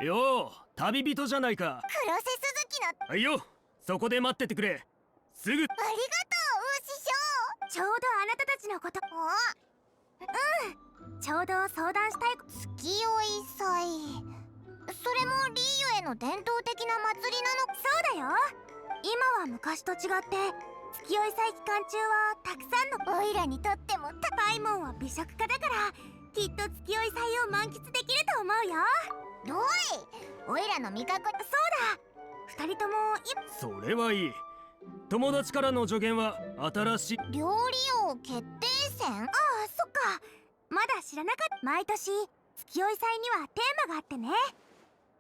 よう、旅人じゃないか。黒瀬鈴木の。はいよ、そこで待っててくれ。すぐ。ありがとう、師匠。ちょうどあなたたちのこと。ちょうど相談したい。月酔い祭。それもリーユへの伝統的な祭りなの。そうだよ。今は昔と違って月酔い祭期間中はたくさんのオイラにとってもパイモンは美食家だからきっと月酔い祭を満喫できると思うよ。どい、オイラの味覚。そうだ、二人ともそれはいい。友達からの助言は新しい料理王決定戦。ああ、そっか、まだ知らなかった。毎年月酔い祭にはテーマがあってね、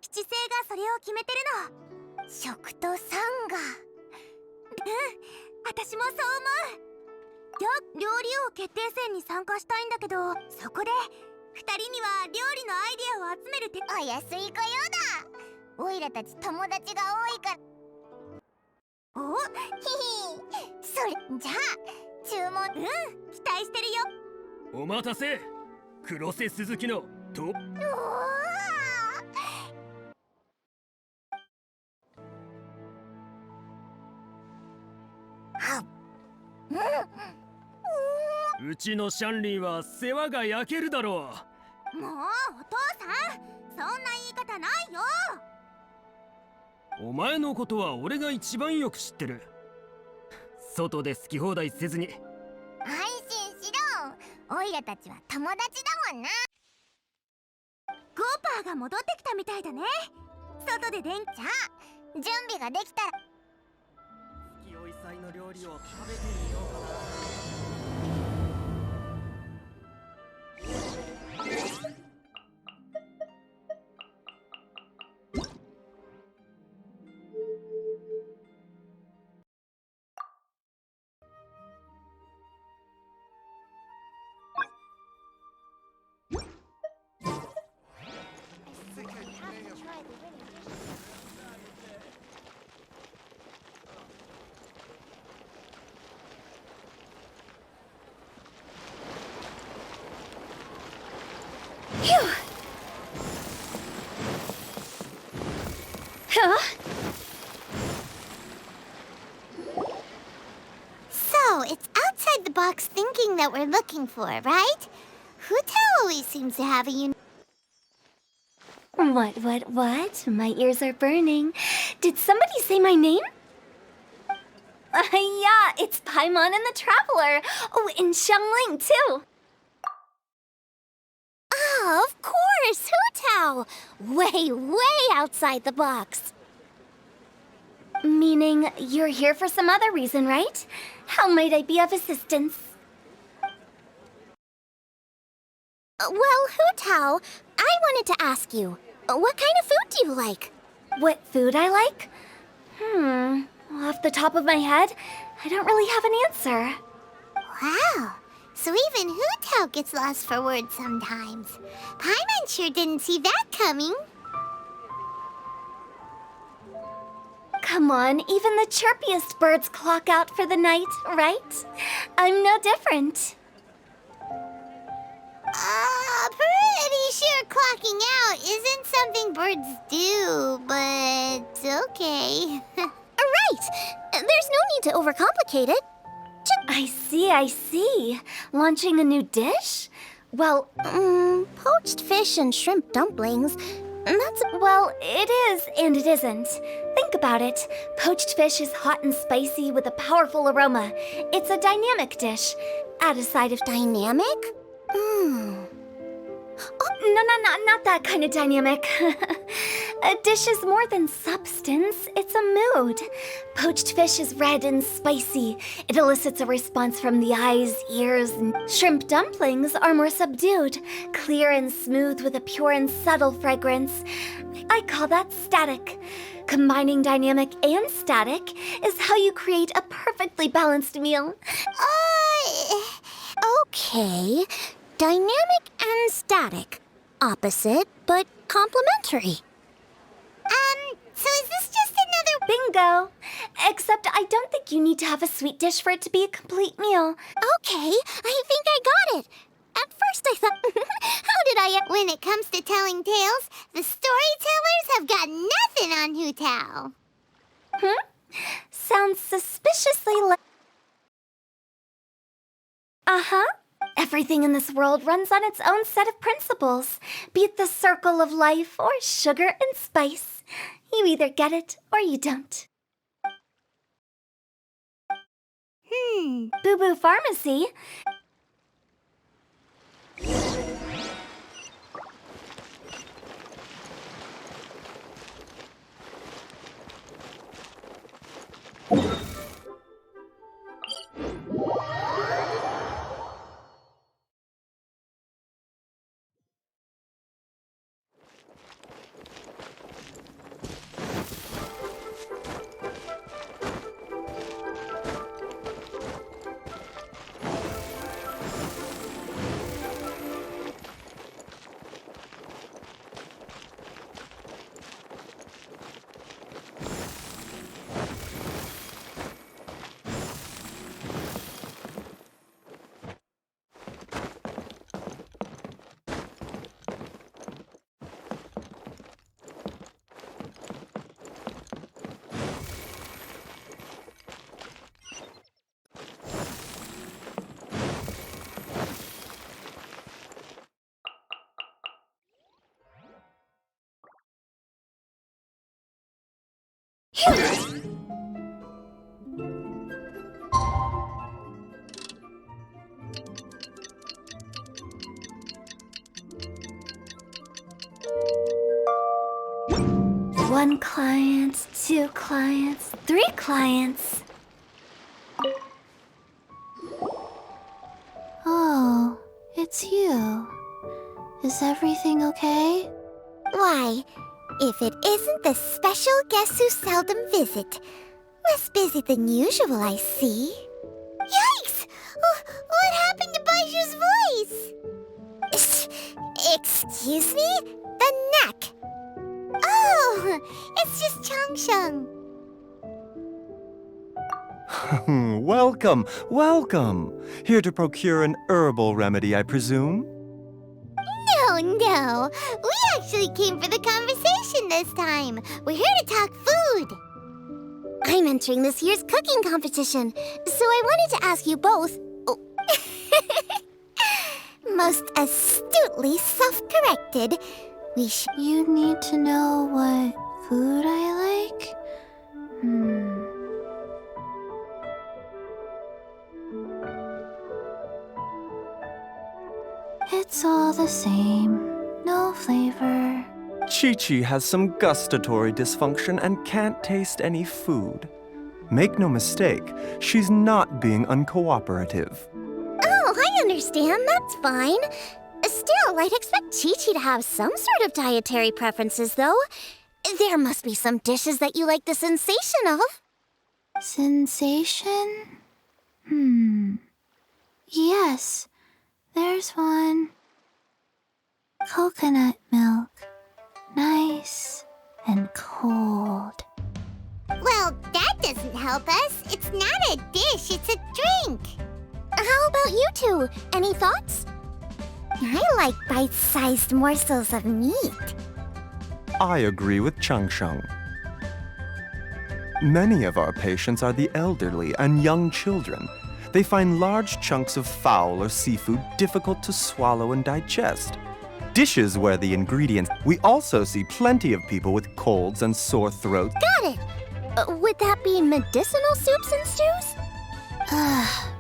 七星がそれを決めてるの。食とサンガ。私もそう思う。料理王決定戦に参加したいんだけど、そこで二人には料理のアイデアを集めるってお安いご用だ。オイラたち友達が多いから。おひひ、それじゃあ注文。期待してるよ。お待たせ、黒瀬鈴木のと。おうちのシャンリンは世話が焼けるだろう。もうお父さん、そんな言い方ないよ。お前のことは俺が一番よく知ってる。外で好き放題せずに。安心しろ、オイラたちは友達だもんな。ゴーパーが戻ってきたみたいだね。外でじゃあ準備ができたら月酔い祭の料理を食べてみようかな。So, it's outside the box thinking that we're looking for, right? Huta always seems to have a What? My ears are burning. Did somebody say my name? Yeah, it's Paimon and the Traveler. Oh, and Xiangling, too. Oh, of course, Hutao! Way outside the box. Meaning you're here for some other reason, right? How might I be of assistance? Well, Hutao, I wanted to ask you, what kind of food do you like? What food I like? Off the top of my head, I don't really have an answer. Wow, so even Hutao gets lost for words sometimes. Paimon sure didn't see that coming. Come on, even the chirpiest birds clock out for the night, right? I'm no different. Pretty sure clocking out isn't something birds do, but okay. Right! There's no need to overcomplicate it. I see. Launching a new dish? Well, Poached fish and shrimp dumplings. well, it is and it isn't. Think about it. Poached fish is hot and spicy with a powerful aroma. It's a dynamic dish. Add a side of Dynamic? No, not that kind of dynamic. A dish is more than substance, it's a mood. Poached fish is red and spicy. It elicits a response from the eyes, ears, and shrimp dumplings are more subdued, clear and smooth with a pure and subtle fragrance. I call that static. Combining dynamic and static is how you create a perfectly balanced meal. Okay. Dynamic and static. Opposite, but complementary. So is this just another... Bingo! Except I don't think you need to have a sweet dish for it to be a complete meal. Okay, I think I got it. At first I thought, how did I... When it comes to telling tales, the storytellers have got nothing on Hu Tao. Sounds suspiciously like... Uh-huh. Everything in this world runs on its own set of principles. Be it the circle of life or sugar and spice. You either get it or you don't. Boo Boo Pharmacy. One client, two clients, three clients. Oh, it's you. Is everything okay? Why, if it isn't the special guests who seldom visit. Less busy than usual, I see. Yikes! What happened to Baiju's voice? Excuse me? The neck. Oh, it's just Changsheng. Welcome. Here to procure an herbal remedy, I presume? No. We actually came for the conversation this time. We're here to talk food. I'm entering this year's cooking competition, so I wanted to ask you both... Most astutely self-corrected. You need to know what food I like? It's all the same. No flavor. Chi-Chi has some gustatory dysfunction and can't taste any food. Make no mistake, she's not being uncooperative. Oh, I understand. That's fine. Still, I'd expect Chi-Chi to have some sort of dietary preferences, though. There must be some dishes that you like the sensation of. Sensation? Yes, there's one. Coconut milk. Nice and cold. Well, that doesn't help us. It's not a dish, it's a drink. How about you two? Any thoughts? I like bite-sized morsels of meat. I agree with Changsheng. Many of our patients are the elderly and young children. They find large chunks of fowl or seafood difficult to swallow and digest. Dishes where the ingredients... We also see plenty of people with colds and sore throats. Got it! Would that be medicinal soups and stews?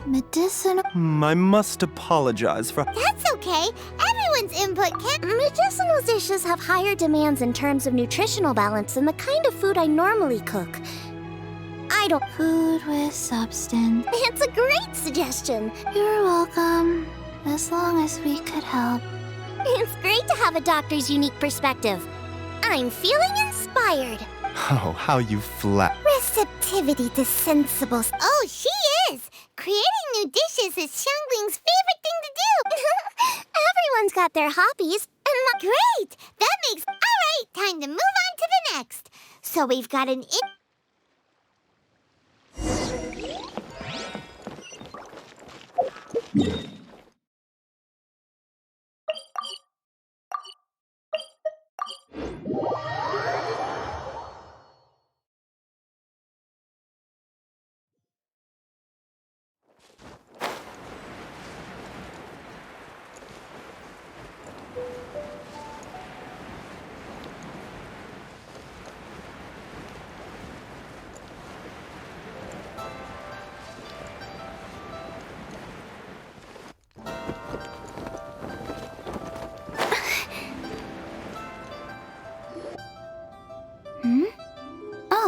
Medicinal... I must apologize for... That's okay. Everyone's input can... Medicinal dishes have higher demands in terms of nutritional balance than the kind of food I normally cook. I don't... Food with substance. It's a great suggestion. You're welcome. As long as we could help. It's great to have a doctor's unique perspective. I'm feeling inspired. Oh, how you flat... Receptivity to sensibles. Oh, she is! Creating new dishes is Xiangling's favorite thing to do. Everyone's got their hobbies. And great! That makes... All right, time to move on to the next. So we've got an...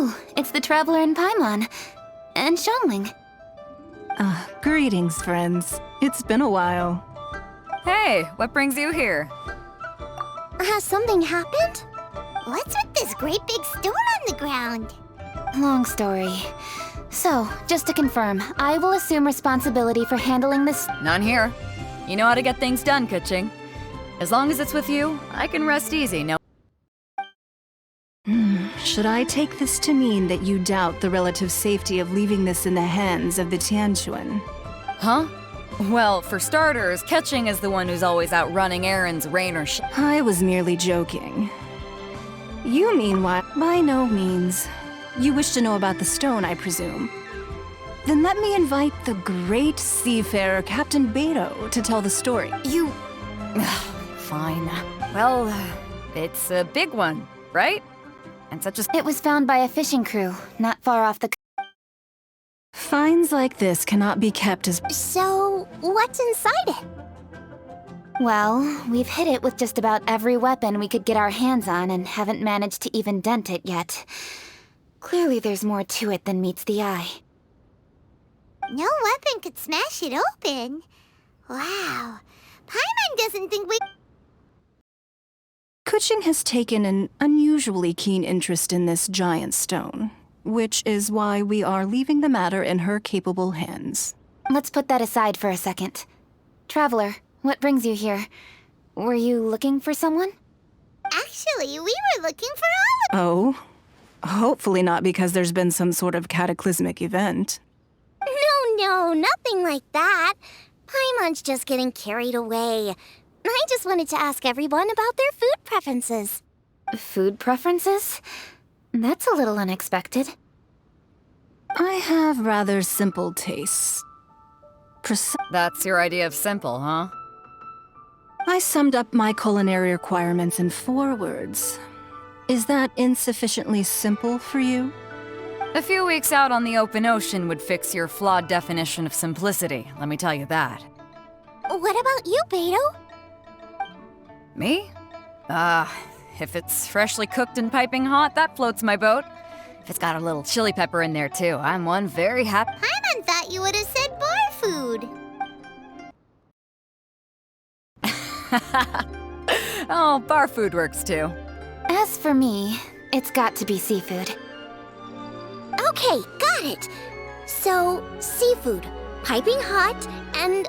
Oh, it's the Traveler and Paimon. And Xiangling. Greetings, friends. It's been a while. Hey, what brings you here? Has something happened? What's with this great big stone on the ground? Long story. So, just to confirm, I will assume responsibility for handling this. None here. You know how to get things done, kuqing. As long as it's with you, I can rest easy. No. Should I take this to mean that you doubt the relative safety of leaving this in the hands of the Tianquan? Huh? Well, for starters, kuqing is the one who's always out running errands, rain or shine. I was merely joking. You meanwhile, by no means. You wish to know about the stone, I presume. Then let me invite the great seafarer Captain Beto to tell the story. You... Fine. Well, it's a big one, right? And such a... It was found by a fishing crew, not far off the... Finds like this cannot be kept as... So, what's inside it? Well, we've hit it with just about every weapon we could get our hands on and haven't managed to even dent it yet. Clearly there's more to it than meets the eye. No weapon could smash it open. Wow. Paimon doesn't think we... Kuqing has taken an unusually keen interest in this giant stone, which is why we are leaving the matter in her capable hands. Let's put that aside for a second. Traveler, what brings you here? Were you looking for someone? Actually, we were looking for all of... Oh? Hopefully not because there's been some sort of cataclysmic event. No, nothing like that. Paimon's just getting carried away. I just wanted to ask everyone about their food preferences. Food preferences? That's a little unexpected. I have rather simple tastes. That's your idea of simple, huh? I summed up my culinary requirements in 4 words. Is that insufficiently simple for you? A few weeks out on the open ocean would fix your flawed definition of simplicity, let me tell you that. What about you, Beto? Me? If it's freshly cooked and piping hot, that floats my boat. If it's got a little chili pepper in there too, I'm one very happy... Paimon thought you would have said bar food. Oh, bar food works too. As for me, it's got to be seafood. Okay, got it. So, seafood, piping hot, and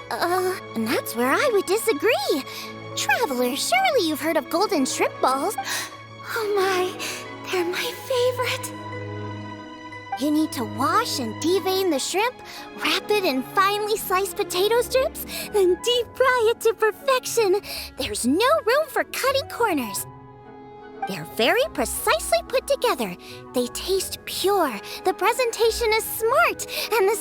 that's where I would disagree. Traveler, surely you've heard of golden shrimp balls. Oh my, they're my favorite. You need to wash and devein the shrimp, wrap it in finely sliced potato strips, then deep fry it to perfection. There's no room for cutting corners. They're very precisely put together. They taste pure. The presentation is smart, and the...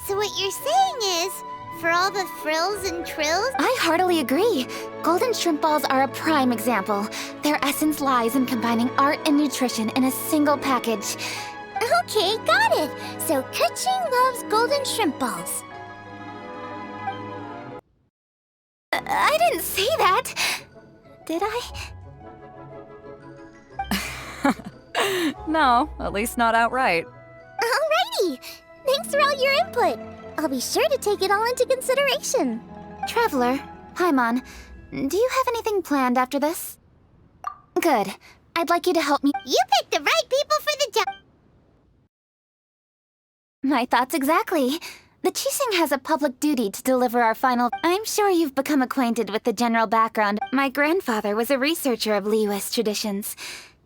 So what you're saying is, for all the frills and trills... I heartily agree. Golden shrimp balls are a prime example. Their essence lies in combining art and nutrition in a single package. Okay, got it. So kuqing loves golden shrimp balls. I didn't say that. Did I? No, at least not outright. Alrighty. Thanks for all your input. I'll be sure to take it all into consideration. Traveler, Paimon, do you have anything planned after this? Good. I'd like you to help me. You picked the right people for the job. My thoughts exactly. The Qixing has a public duty to deliver our final... I'm sure you've become acquainted with the general background. My grandfather was a researcher of Liyue's traditions.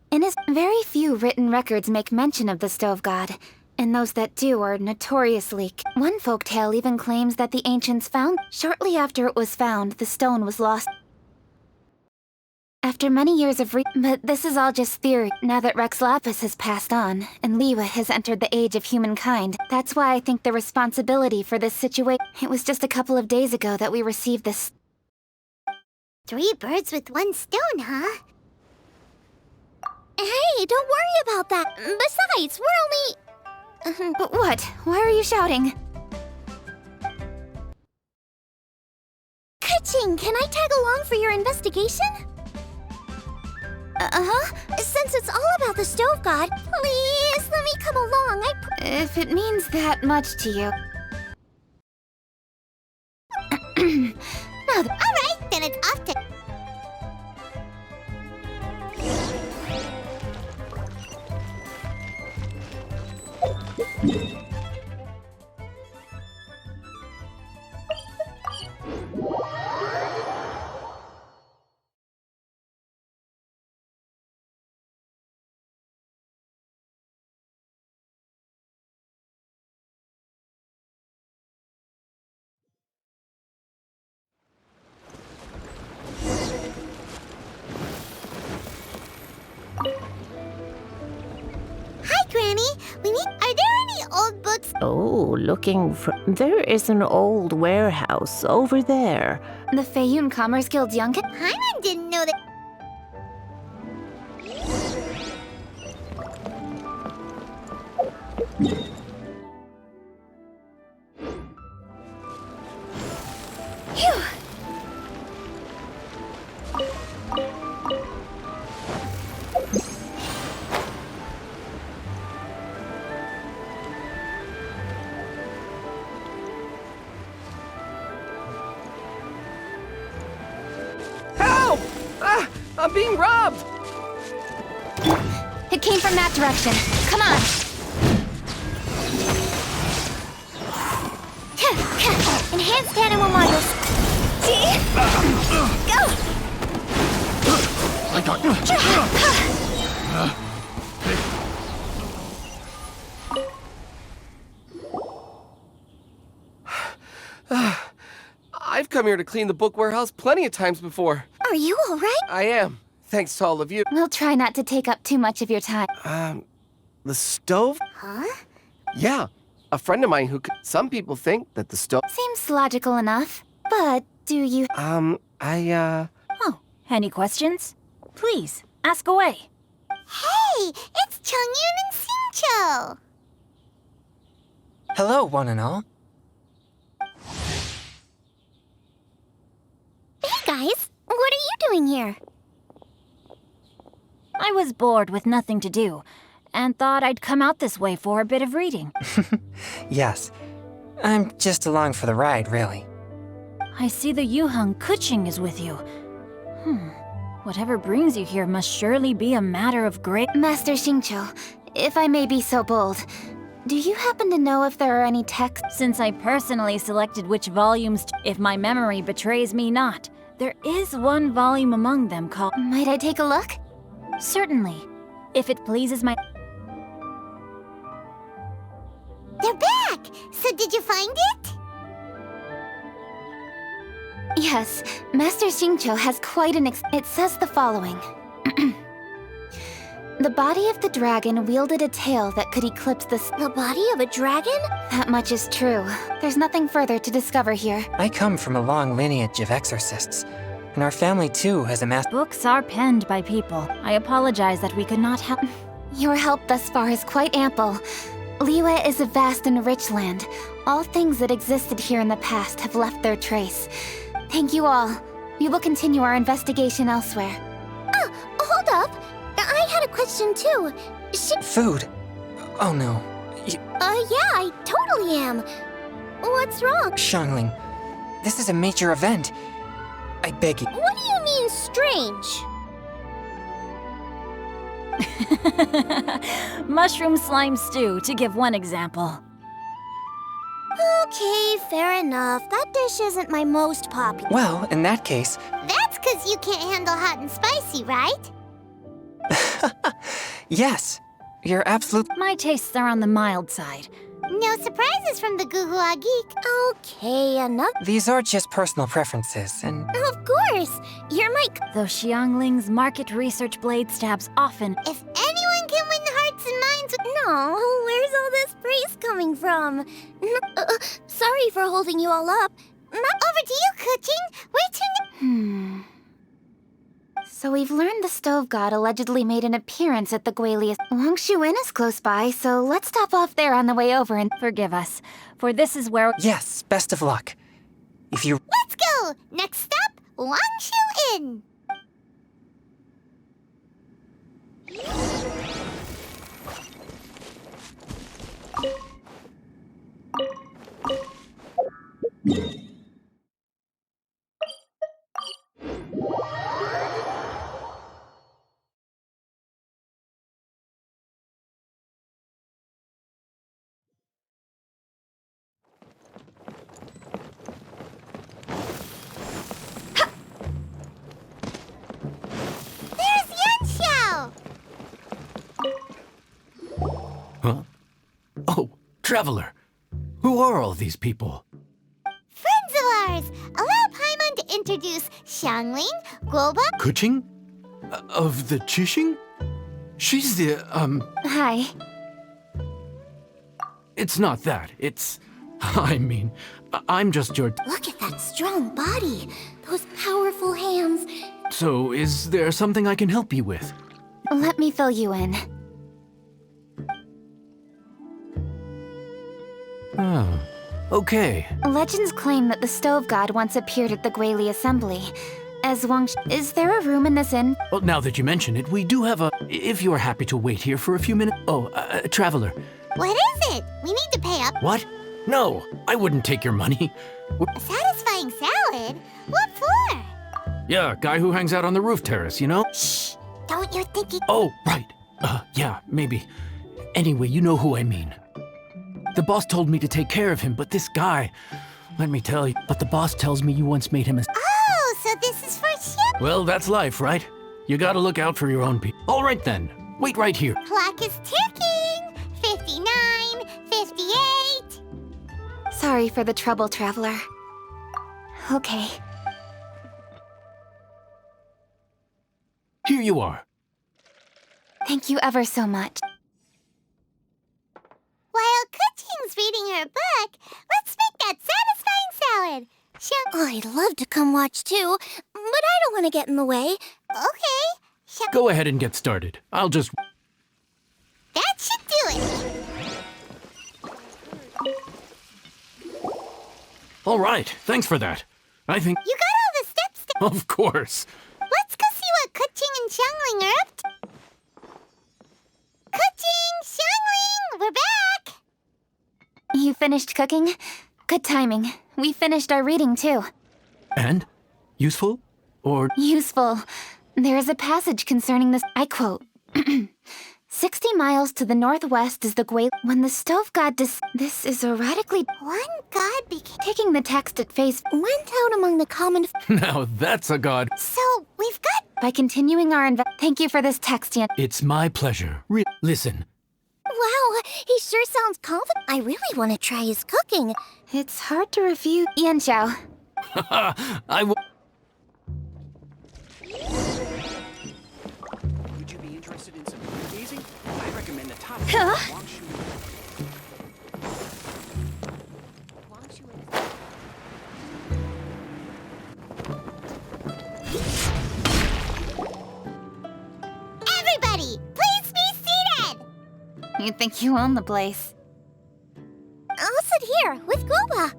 In his very few written records make mention of the stove god, and those that do are notoriously... One folktale even claims that the ancients found... Shortly after it was found, the stone was lost. After many years of But this is all just theory. Now that Rex Lapis has passed on, and Liyue has entered the age of humankind, that's why I think the responsibility for this situation... It was just a couple of days ago that we received this... 3 birds with 1 stone, huh? Hey, don't worry about that. Besides, we're only... What? Why are you shouting? Kuqing, can I tag along for your investigation? Since it's all about the stove god, please let me come along. If it means that much to you. Alright, then it's off to... Hi, Granny. Are there any old books? Oh, looking for... There is an old warehouse over there. The Feiyun Commerce Guild Yunkin? Paimon didn't know that... Help! Ah, I'm being robbed! It came from that direction. Come on! Enhanced animal models. Go! I've come here to clean the book warehouse plenty of times before. Are you alright? I am, thanks to all of you. We'll try not to take up too much of your time. The stove? Huh? Yeah, a friend of mine who some people think that the stove... Seems logical enough. But do you... Oh, any questions? Please, ask away. Hey, it's Xiangling and Xingqiu. Hello, one and all. Hey guys, what are you doing here? I was bored with nothing to do, and thought I'd come out this way for a bit of reading. Yes. I'm just along for the ride, really. I see the Yuheng kuqing is with you. Whatever brings you here must surely be a matter of great... Master Xingqiu, if I may be so bold, do you happen to know if there are any texts? Since I personally selected which volumes, if my memory betrays me not, there is one volume among them called... Might I take a look? Certainly, if it pleases my... They're back! So did you find it? Yes, Master Xingqiu has quite an It says the following. The body of the dragon wielded a tail that could eclipse the body of a dragon? That much is true. There's nothing further to discover here. I come from a long lineage of exorcists, and our family too has amassed... Books are penned by people. I apologize that we could not help... Your help thus far is quite ample. Liyue is a vast and rich land. All things that existed here in the past have left their trace. Thank you all. We will continue our investigation elsewhere. Oh, hold up. I had a question too. Food? Oh no. Yeah, I totally am. What's wrong? Xiangling, this is a major event. I beg you. What do you mean, strange? Mushroom slime stew, to give one example. Okay, fair enough. That dish isn't my most popular. Well, in that case... That's 'cause you can't handle hot and spicy, right? Yes, you're absolute... My tastes are on the mild side. No surprises from the Guhua Geek. Okay, enough. These are just personal preferences, and... Of course! You're my... Though Xiangling's market research blade stabs often... If anyone can win hearts and minds... No, where's all this praise coming from? Sorry for holding you all up. Over to you, kuqing. Wait till... So we've learned the stove god allegedly made an appearance at the Guelius. Wangshu Inn is close by, so let's stop off there on the way over and... Forgive us, for this is where... Yes, best of luck. If you... Let's go! Next stop, Wangshu Inn. Traveler, who are all these people? Friends of ours! Allow Paimon to introduce Xiangling, Guoba. Kuqing? Of the Qixing? She's the, Hi. It's not that. It's... I mean, I'm just your... Look at that strong body. Those powerful hands. So, is there something I can help you with? Let me fill you in. Oh, okay. Legends claim that the Stove God once appeared at the Guili Assembly. As Wang... Is there a room in this inn? Well, now that you mention it, we do have a... If you are happy to wait here for a few minutes... Oh, Traveler. What is it? We need to pay up. What? No, I wouldn't take your money. A satisfying salad? What for? Yeah, guy who hangs out on the roof terrace, you know? Shh! Don't you think he... Oh, right. Yeah, maybe. Anyway, you know who I mean. The boss told me to take care of him, but this guy... Let me tell you, but the boss tells me you once made him a... Oh, so this is for ship? Well, that's life, right? You gotta look out for your own people. All right then, wait right here. Clock is ticking! 59, 58... Sorry for the trouble, Traveler. Okay. Here you are. Thank you ever so much. While Kuqing's reading her book, let's make that satisfying salad. I'd love to come watch too, but I don't want to get in the way. Okay. Go ahead and get started. I'll just... That should do it. All right, thanks for that. I think... You got all the steps down. Of course. Let's go see what Kuqing and Xiangling are up to. Kuqing, Xiangling, we're back. You finished cooking? Good timing. We finished our reading too. And? Useful? Or... Useful. There is a passage concerning this. I quote. 60 miles to the northwest is the Guili. When the Stove God This is erratically... One god became... Taking the text at face... Went out among the common... Now that's a god. So, we've got... By continuing our Thank you for this text, Yan. It's my pleasure. Listen. Wow, he sure sounds confident. I really want to try his cooking. It's hard to refuse. Yan Xiao. I will... Would you be interested in some gazing? I recommend the top. Everybody, please be seated. You think you own the place. I'll sit here with Guoba.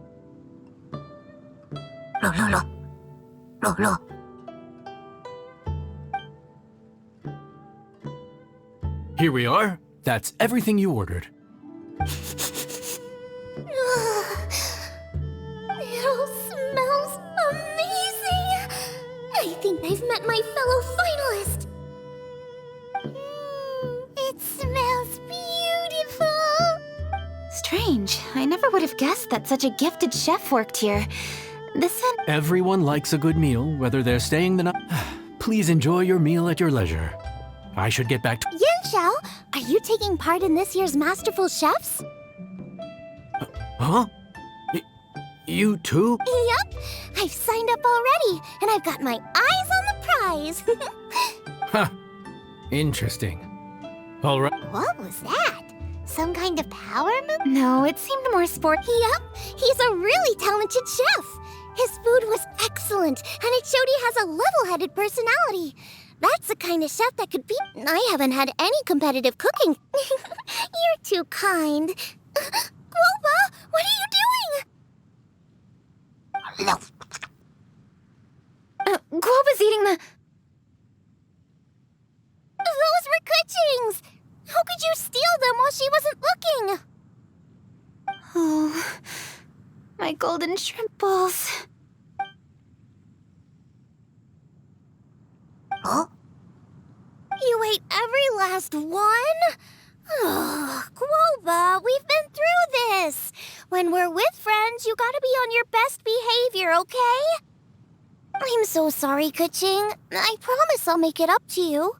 Here we are. That's everything you ordered. It all smells amazing. I think I've met my fellow finalist. It smells beautiful. Strange. I never would have guessed that such a gifted chef worked here. This and... Everyone likes a good meal, whether they're staying the night. Please enjoy your meal at your leisure. I should get back to... Yan Xiao, are you taking part in this year's Masterful Chefs? Huh? You too? Yup, I've signed up already, and I've got my eyes on the prize. Huh. Interesting. All right. What was that? Some kind of power move? No, it seemed more sport... Yup, he's a really talented chef. His food was excellent, and it showed he has a level-headed personality. That's the kind of chef that could beat... I haven't had any competitive cooking. You're too kind. Guoba, what are you doing? Guoba's eating the... Those were Kuqing's! How could you steal them while she wasn't looking? Oh, my golden shrimp balls. Huh? You ate every last one? Oh, Guoba, we've been through this. When we're with friends, you gotta be on your best behavior, okay? I'm so sorry, Kuqing. I promise I'll make it up to you.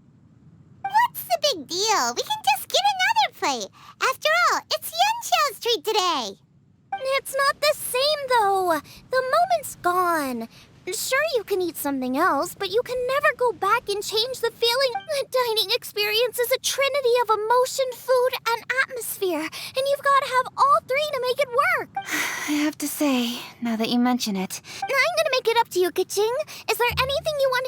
What's the big deal? We can just get another play. After all, it's Yunxiao's treat today. It's not the same, though. The moment's gone. Sure, you can eat something else, but you can never go back and change the feeling. The dining experience is a trinity of emotion, food, and atmosphere, and you've got to have all three to make it work. I have to say, now that you mention it. I'm gonna make it up to you, Kuqing. Is there anything you want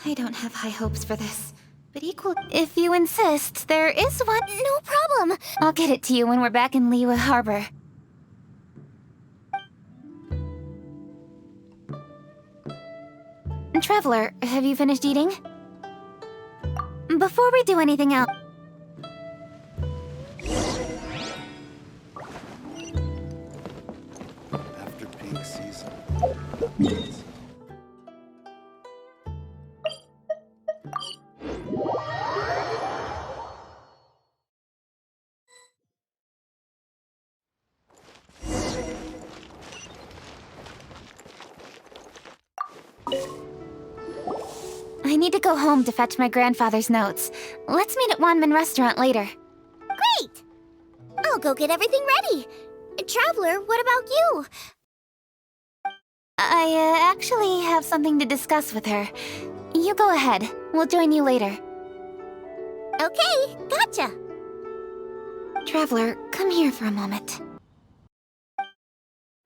to... I don't have high hopes for this. But if you insist, there is one. No problem. I'll get it to you when we're back in Liyue Harbor. Traveler, have you finished eating? Before we do anything else... After peak season. I need to go home to fetch my grandfather's notes. Let's meet at Wanmin restaurant later. Great! I'll go get everything ready. Traveler, what about you? I actually have something to discuss with her. You go ahead. We'll join you later. Okay, gotcha. Traveler, come here for a moment.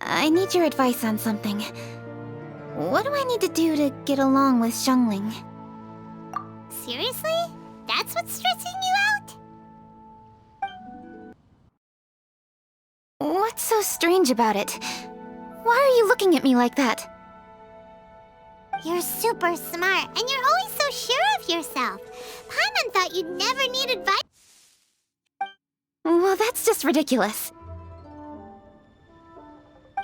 I need your advice on something. What do I need to do to get along with Xiangling? Seriously? That's what's stressing you out? What's so strange about it? Why are you looking at me like that? You're super smart, and you're always so sure of yourself. Paimon thought you'd never need advice. Well, that's just ridiculous.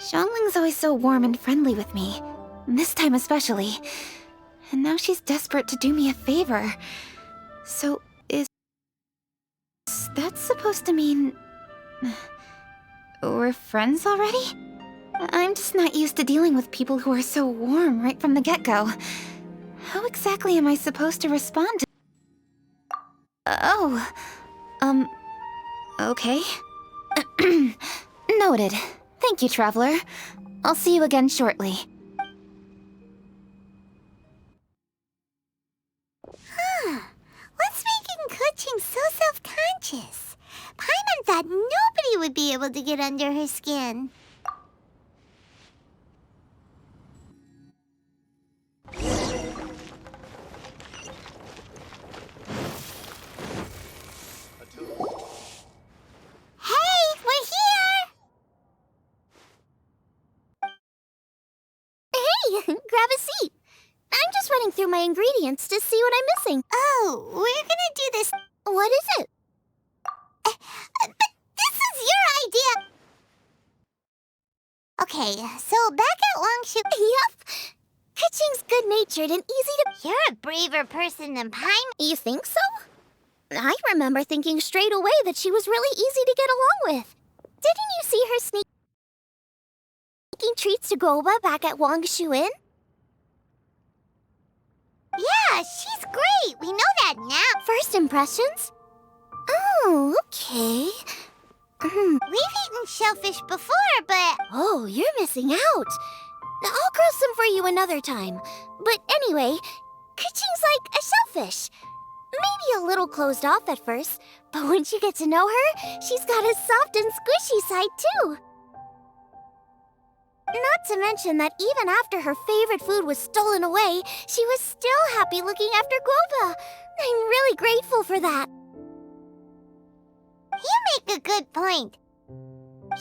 Xiangling's always so warm and friendly with me. This time especially. And now she's desperate to do me a favor. So, is that supposed to mean... we're friends already? I'm just not used to dealing with people who are so warm right from the get-go. How exactly am I supposed to respond to... Okay. Noted. Thank you, Traveler. I'll see you again shortly. What's making kuqing so self-conscious? Paimon thought nobody would be able to get under her skin. Hey, we're here! Hey, grab a seat. I'm just running through my ingredients to see what I'm missing. Oh, we're gonna do this. What is it? But this is your idea! Okay, so back at Wangshu... Yup. Kuqing's good-natured and easy to... You're a braver person than Paimon. You think so? I remember thinking straight away that she was really easy to get along with. Didn't you see her sneaking treats to Guoba back at Wangshu Inn? Yeah, she's great. We know that now. First impressions? Oh, okay. We've eaten shellfish before, but... Oh, you're missing out. I'll grill some for you another time. But anyway, kuqing's like a shellfish. Maybe a little closed off at first, but once you get to know her, she's got a soft and squishy side too. Not to mention that even after her favorite food was stolen away, she was still happy looking after Guoba. I'm really grateful for that. You make a good point.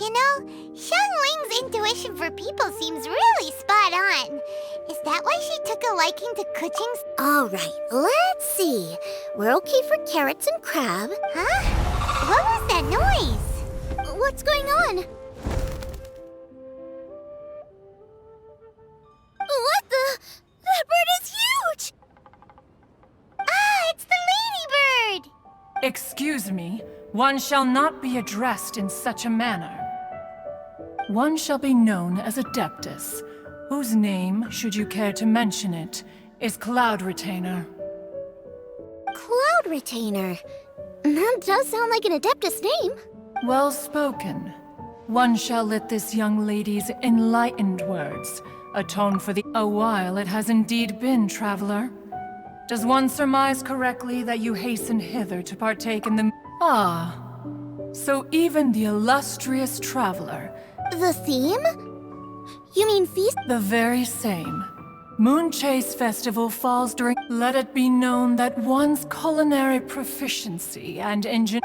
You know, Xiangling's intuition for people seems really spot on. Is that why she took a liking to kuqing's? All right, let's see. We're okay for carrots and crab. Huh? What was that noise? What's going on? What the? That bird is huge! Ah, it's the ladybird! Excuse me, one shall not be addressed in such a manner. One shall be known as Adeptus, whose name, should you care to mention it, is Cloud Retainer. Cloud Retainer? That does sound like an Adeptus name. Well spoken. One shall let this young lady's enlightened words atone for the... A while it has indeed been, traveler. Does one surmise correctly that you hasten hither to partake in the... Ah, so even the illustrious traveler... The theme? You mean feast? The very same. Moon Chase Festival falls during... Let it be known that one's culinary proficiency and engine...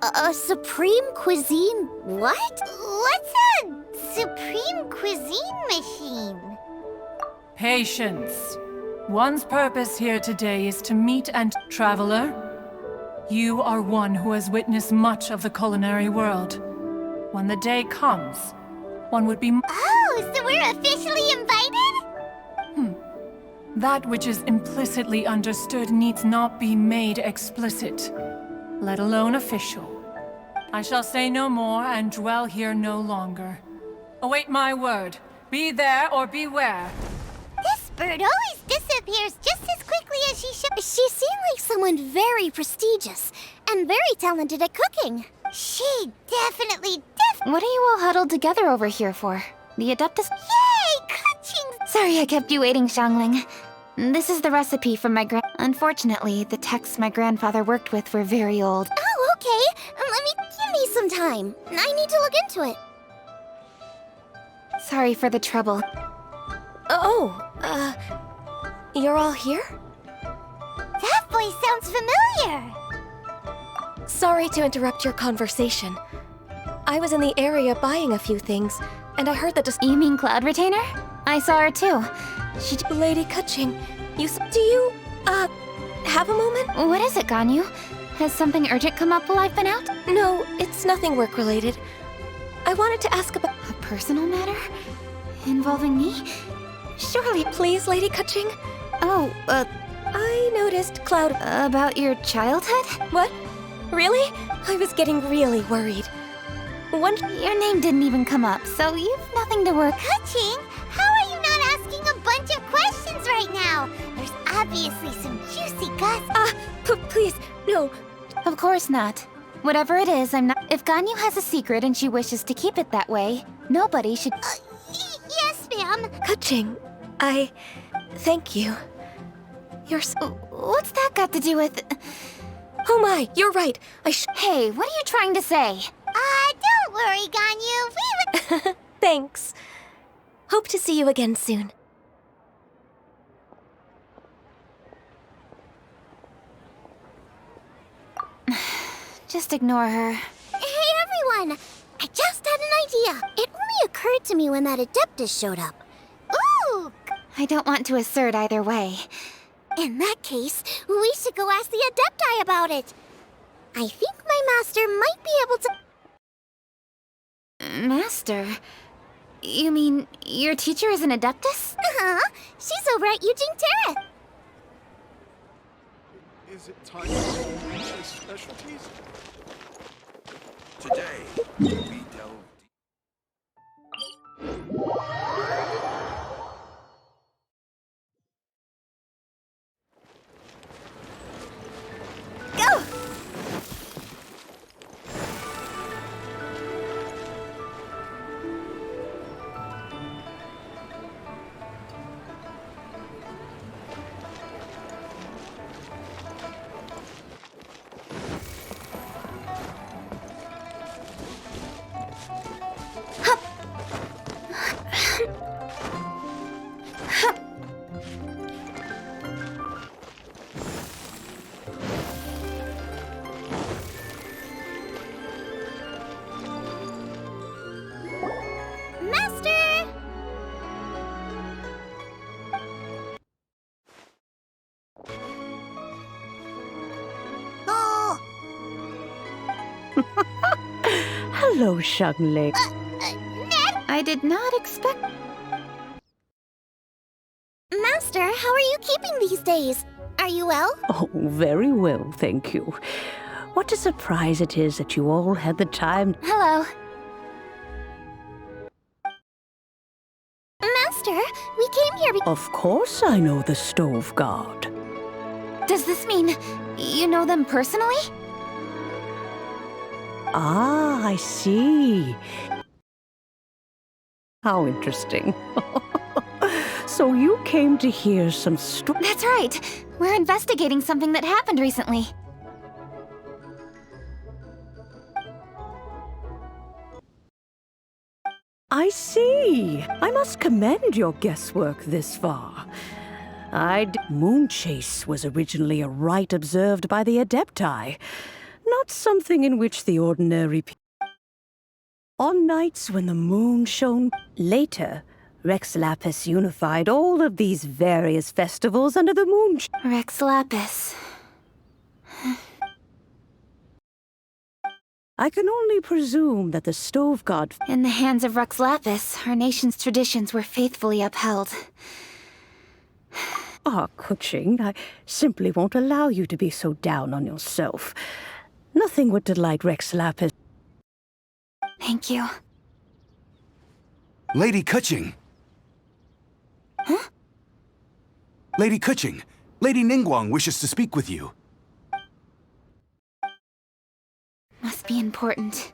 A supreme cuisine what? What's a supreme cuisine machine? Patience. One's purpose here today is to meet and... Traveler, you are one who has witnessed much of the culinary world. When the day comes, one would be... Oh, so we're officially invited? That which is implicitly understood needs not be made explicit, let alone official. I shall say no more and dwell here no longer. Await my word. Be there or beware. This bird always disappears just as quickly as she should. She seemed like someone very prestigious and very talented at cooking. She definitely. What are you all huddled together over here for? The Adeptus? Yay! Kuqing! Sorry I kept you waiting, Xiangling. This is the recipe from my Unfortunately, the texts my grandfather worked with were very old. Oh, okay. Give me some time. I need to look into it. Sorry for the trouble. You're all here? That voice sounds familiar. Sorry to interrupt your conversation. I was in the area buying a few things, and I heard that You mean Cloud Retainer? I saw her too. Lady Kuqing, do you, have a moment? What is it, Ganyu? Has something urgent come up while I've been out? No, it's nothing work-related. I wanted to ask about... A personal matter? Involving me? Surely... Please, Lady Kuqing? I noticed Cloud... About your childhood? What? Really? I was getting really worried. Your name didn't even come up, so you've nothing to work... Kuqing, how are you not asking a bunch of questions right now? There's obviously some juicy gossip. Please, no. Of course not. Whatever it is, I'm not... If Ganyu has a secret and she wishes to keep it that way, nobody should... Yes, ma'am. Kuqing, thank you. You're so... What's that got to do with... Oh my, you're right. Hey, what are you trying to say? Don't worry, Ganyu. Thanks. Hope to see you again soon. Just ignore her. Hey, everyone! I just had an idea. It only occurred to me when that Adeptus showed up. Ooh! I don't want to assert either way. In that case, we should go ask the Adepti about it. I think my master might be able to... Master? You mean your teacher is an Adeptus? Uh-huh. She's over at Yujing Terrace. Is it time for Moonlight's specialties? Today, we delve Go! Hello, Xiangling. I did not expect... Master, how are you keeping these days? Are you well? Oh, very well, thank you. What a surprise it is that you all had the time... Hello. Master, we came here Of course I know the Stove Guard. Does this mean you know them personally? Ah, I see. How interesting. So you came to hear some That's right. We're investigating something that happened recently. I see. I must commend your guesswork this far. Moon chase was originally a rite observed by the Adepti, not something in which the ordinary On nights when the moon shone. Later, Rex Lapis unified all of these various festivals under the moon. Rex Lapis. I can only presume that the stove god... In the hands of Rex Lapis, our nation's traditions were faithfully upheld. Ah, kuqing, I simply won't allow you to be so down on yourself. Nothing would delight Rex Lapis. Thank you. Lady kuqing. Huh? Lady kuqing, Lady Ningguang wishes to speak with you. Must be important.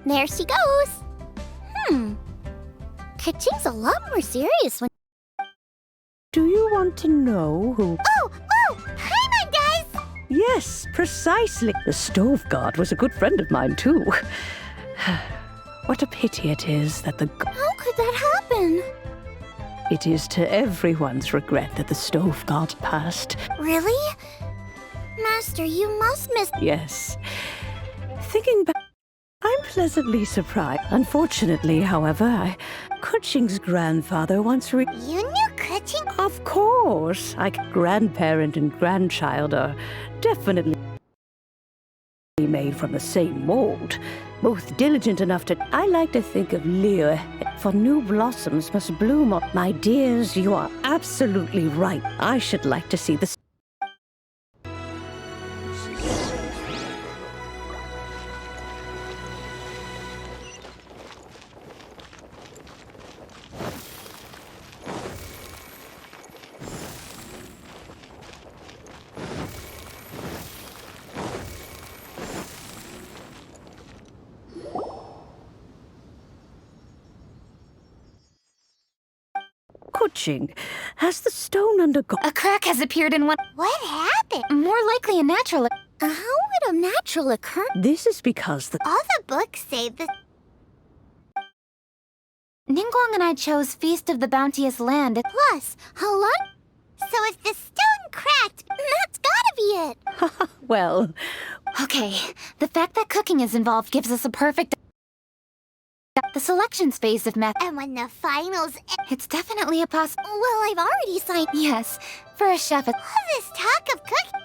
There she goes. Kuqing's a lot more serious when... Do you want to know who... Oh! Hi, my guys! Yes, precisely. The stove god was a good friend of mine, too. What a pity it is that the... How could that happen? It is to everyone's regret that the stove god passed. Really? Master, you must miss... Yes. Thinking back, I'm pleasantly surprised. Unfortunately, however, kuqing's grandfather once You knew Kuqing? Of course. Grandparent and grandchild are definitely made from the same mold. Both diligent enough to... I like to think of Lear, for new blossoms must bloom on... My dears, you are absolutely right. I should like to see the... Kuqing, has the stone undergone... A crack has appeared in one... What happened? More likely a natural... How would a natural occur? This is because the... All the books say that... Ningguang and I chose Feast of the Bounteous Land. Plus, a lot... So if the stone cracked, that's gotta be it! Well... Okay, the fact that cooking is involved gives us a perfect... The selections phase of meth... And when the finals... It's definitely a Well, I've already signed... Yes, for a chef... All this talk of cooking...